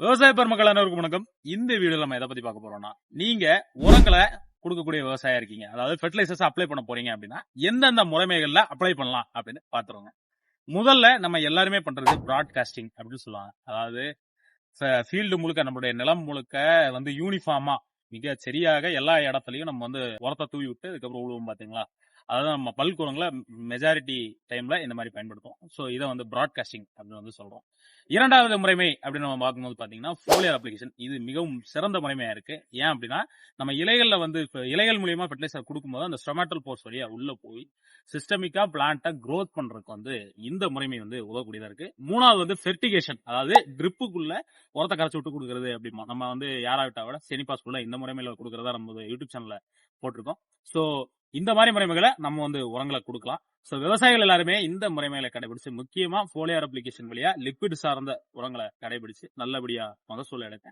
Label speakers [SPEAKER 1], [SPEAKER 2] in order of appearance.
[SPEAKER 1] விவசாய பெருமக்கள் அனைவருக்கும் வணக்கம். இந்த வீடியோல நம்ம எதை பத்தி பார்க்க போறோம்னா, நீங்க உரங்களை கொடுக்கக்கூடிய விவசாயியா இருக்கீங்க. அதாவது ஃபெர்டிலைசர்ஸ் அப்ளை பண்ண போறீங்க அப்படின்னா, எந்தெந்த முறைமைகள்ல அப்ளை பண்ணலாம் அப்படின்னு பார்த்துருவோங்க. முதல்ல நம்ம எல்லாருமே பண்றது பிராட்காஸ்டிங் அப்படின்னு சொல்லுவாங்க. அதாவது ஃபீல்டு முழுக்க நம்மளுடைய நிலம் முழுக்க வந்து யூனிஃபார்மா மிக சரியாக எல்லா இடத்துலயும் நம்ம வந்து உரத்தை தூவி விட்டு அதுக்கப்புறம் உழுவோம் பாத்தீங்களா. அதாவது நம்ம பல்க் உரங்களை மெஜாரிட்டி டைம்ல இந்த மாதிரி பயன்படுத்துவோம். ஸோ இதை வந்து பிராட்காஸ்டிங் அப்படின்னு வந்து சொல்றோம். இரண்டாவது முறைமை அப்படின்னு நம்ம பார்க்கும்போது பாத்தீங்கன்னா ஃபோலியர் அப்ளிகேஷன். இது மிகவும் சிறந்த முறைமையா இருக்கு. ஏன் அப்படின்னா நம்ம இலைகள்ல வந்து இலைகள் மூலியமா ஃபெர்டிலைசர் கொடுக்கும்போது அந்த ஸ்டொமேட்டல் போர்ஸ் வழியா உள்ள போய் சிஸ்டமிக்கா பிளான்ட்டை க்ரோத் பண்றதுக்கு வந்து இந்த முறைமை வந்து உதவக்கூடியதா இருக்கு. மூணாவது வந்து ஃபெர்டிகேஷன், அதாவது ட்ரிப்புக்குள்ள உரத்தை கரைச்சி விட்டு கொடுக்கறது அப்படிமா நம்ம வந்து யாராவிட்டா விட செனிபாஸ்குள்ள இந்த முறைமையில கொடுக்கறதா நம்ம யூடியூப் சேனல்ல போட்டிருக்கோம். ஸோ இந்த மாதிரி முறைமைகளை நம்ம வந்து உரங்களை கொடுக்கலாம். ஸோ விவசாயிகள் எல்லாருமே இந்த முறைமைகளை கடைபிடிச்சு முக்கியமா ஃபோலியார் அப்ளிகேஷன் வழியா லிக்விட் சார்ந்த உரங்களை கடைபிடிச்சு நல்லபடியா மகசூல் எடுக்க